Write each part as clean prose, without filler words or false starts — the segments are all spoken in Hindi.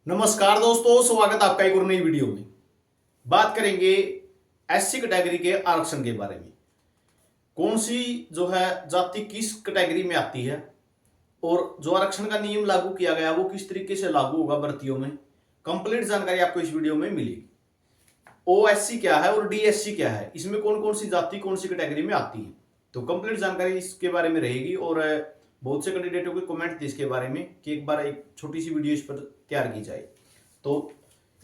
नमस्कार दोस्तों, स्वागत आपका एक और नई वीडियो में। बात करेंगे एससी कैटेगरी के आरक्षण के बारे में। कौन सी जो है जाति किस कैटेगरी में आती है और जो आरक्षण का नियम लागू किया गया वो किस तरीके से लागू होगा भर्तियों में, कंप्लीट जानकारी आपको इस वीडियो में मिलेगी। ओएससी क्या है और डीएससी क्या है, इसमें कौन कौन सी जाति कौन सी कैटेगरी में आती है, तो कंप्लीट जानकारी इसके बारे में रहेगी। और बहुत से कैंडिडेटों के कमेंट थे इसके बारे में कि एक बार एक छोटी सी वीडियो इस पर तैयार की जाए, तो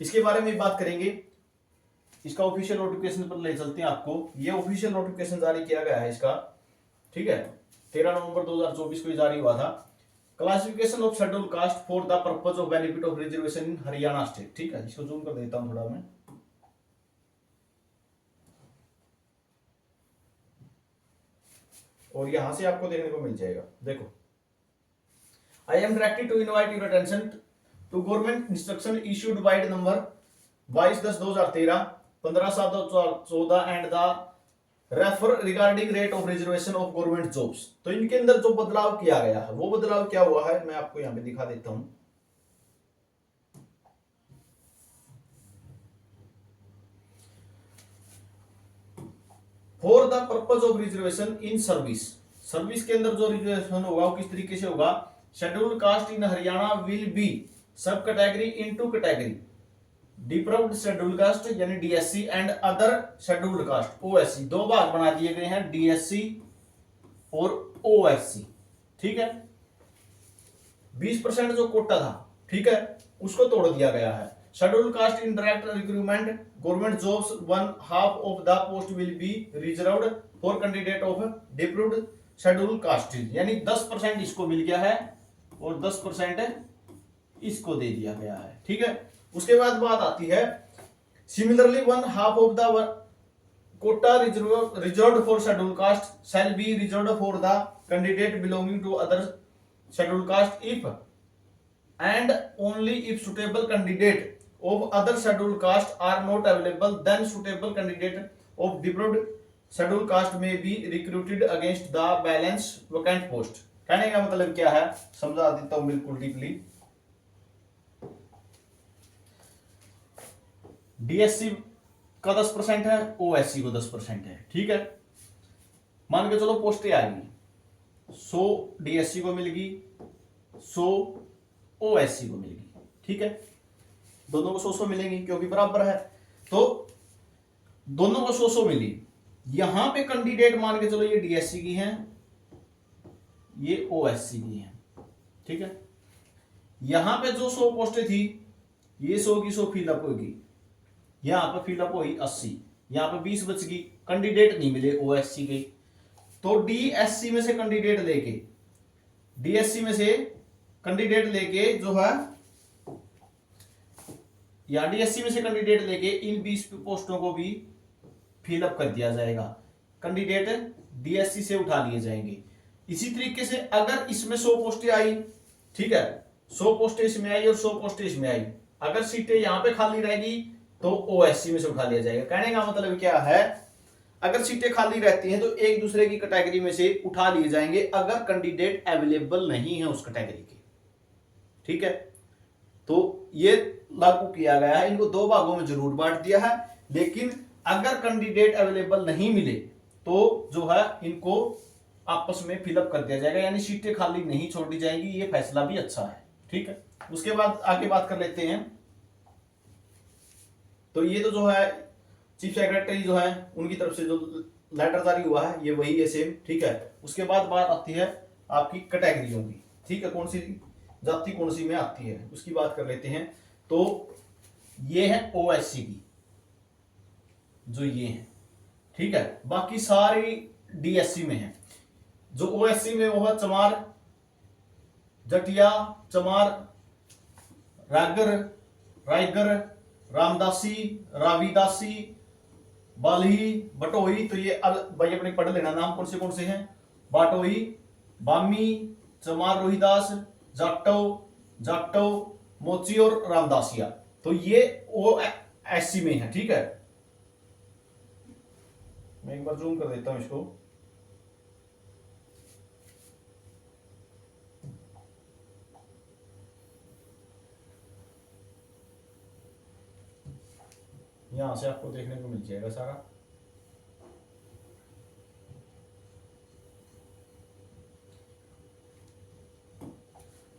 इसके बारे में बात करेंगे। इसका ऑफिशियल नोटिफिकेशन पर ले चलते हैं आपको। ये ऑफिशियल नोटिफिकेशन जारी किया गया है इसका, ठीक है, 13 नवंबर 2024 को जारी हुआ था। Classification of schedule caste for the purpose of benefit of reservation in Haryana state. ठीक है, इसको जूम कर देता हूं थोड़ा मैं। और यहां से आपको देखने को मिल जाएगा, देखो। I am directed to invite your attention to government instruction issued by number 22/10/2013, 15/7/2014 and the refer regarding rate of reservation of government jobs. तो इनके अंदर जो बदलाव किया गया है वो बदलाव क्या हुआ है मैं आपको यहां पे दिखा देता हूं। For the purpose of reservation in service, service के अंदर जो रिजर्वेशन होगा वो किस तरीके से होगा। Scheduled caste in Haryana will be sub category into category deprived scheduled caste यानी DSC and other scheduled caste OSC. दो भाग बना दिए गए हैं, डीएससी और ओएससी। ठीक है, 20% जो कोटा था, ठीक है, उसको तोड़ दिया गया है। Scheduled caste in direct recruitment government jobs 1/2 of the post will be reserved for candidate of deprived scheduled caste, यानी 10% इसको मिल गया है और 10% इसको दे दिया गया है। ठीक है, उसके बाद बात आती है similarly 1/2 of the quota reserved for scheduled caste shall be reserved for the candidate belonging to other scheduled caste if and only if suitable candidate of other scheduled caste are not available, then suitable candidate of deprived scheduled caste may be recruited against the balance vacant post। कहने का मतलब क्या है समझा देता हूं बिल्कुल डीपली। डीएससी का 10% है, ओएससी को 10% है। ठीक है, मान के चलो पोस्टें आ गई, 100 डीएससी को मिलेगी, 100 ओएससी को मिलेगी। ठीक है, दोनों को 100 मिलेंगी क्योंकि बराबर है, तो दोनों को 100 मिली। यहां पे कैंडिडेट मान के चलो ये डीएससी की हैं, ये ओएससी की हैं। ठीक है, यहां पे जो 100 पोस्टें थी ये 100 की 100 फिलअप होगी, यहां पर फिलअप हुई 80, यहां पर 20 बच गई, कैंडिडेट नहीं मिले ओएससी के। तो डीएससी में से कैंडिडेट लेके, डीएससी में से कैंडिडेट लेके जो है या डीएससी में से कैंडिडेट लेके इन 20 पोस्टों को भी फिलअप कर दिया जाएगा। कैंडिडेट डीएससी से उठा लिए जाएंगे। इसी तरीके से अगर इसमें 100 पोस्टें आई, ठीक है, 100 पोस्टें इसमें आई और 100 पोस्टें इसमें आई, अगर सीटें यहां पे खाली रहेगी तो ओएससी में से उठा लिया जाएगा। कहने का मतलब क्या है, अगर सीटें खाली रहती हैं तो एक दूसरे की कैटेगरी में से उठा लिए जाएंगे अगर कैंडिडेट अवेलेबल नहीं है उस कैटेगरी के। ठीक है, तो ये लागू किया गया है। इनको दो भागों में जरूर बांट दिया है, लेकिन अगर कैंडिडेट अवेलेबल नहीं मिले तो जो है इनको आपस में फिलअप कर दिया जाएगा, यानी सीटें खाली नहीं छोड़ी जाएंगी। ये फैसला भी अच्छा है। ठीक है, उसके बाद आगे बात कर लेते हैं। तो ये तो जो है चीफ सेक्रेटरी जो है उनकी तरफ से जो लेटर जारी हुआ है ये वही है सेम। ठीक है, उसके बाद बात आती है आपकी कैटेगरियों की। ठीक है, कौन सी जाति कौन सी में आती है उसकी बात कर लेते हैं। तो ये है ओएससी की, जो ये है। ठीक है, बाकी सारी डीएससी में है। जो ओएससी में वो है चमार, जटिया, चमार, रागर, रायगर, रामदासी, राविदासी, बाल्ही, बटोही। तो ये भाई अपने पढ़ लेना नाम कौन से हैं। बाटोही, बामी, चमार रोहिदास, जाटो, मोची और रामदासिया। तो ये ओएससी में है। ठीक है, मैं एक बार जूम कर देता हूं इसको। यहां से आपको देखने को मिल जाएगा सारा।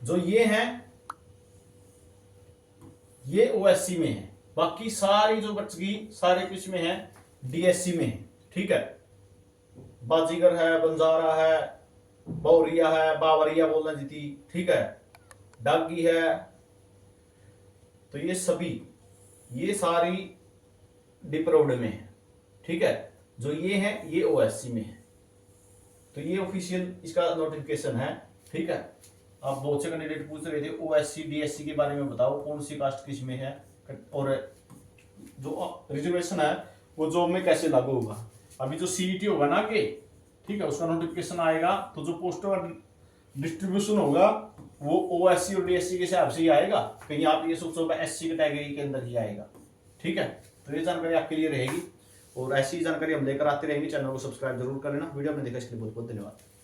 जो ये है ये ओएससी में है, बाकी सारी जो बच गई सारे किस में है, डीएससी में है। ठीक है, बाजीगर है, बंजारा है, बौरिया है, बावरिया बोलना जीती, ठीक है, डागी है। तो ये सभी ये सारी डिप्रोड में है। ठीक है, जो ये है ये ओएससी में है। तो ये ऑफिशियल इसका नोटिफिकेशन है। ठीक है, आप बहुत से कैंडिडेट पूछ रहे थे ओएससी डीएससी के बारे में बताओ कौन सी कास्ट किस में है, और जो रिजर्वेशन है वो जॉब में कैसे लागू होगा। अभी जो सीईटी होगा ना आगे, ठीक है, उसका नोटिफिकेशन आएगा तो जो पोस्टों का डिस्ट्रीब्यूशन होगा वो ओएससी और डीएससी के हिसाब से ही आएगा। कहीं आप ये सोचो एससी कैटेगरी के अंदर ही आएगा। ठीक है, तो ये जानकारी आपके लिए रहेगी और ऐसी जानकारी हम लेकर आते रहेंगे। चैनल को सब्सक्राइब जरूर कर लेना। वीडियो आपने देखा इसके लिए बहुत बहुत धन्यवाद।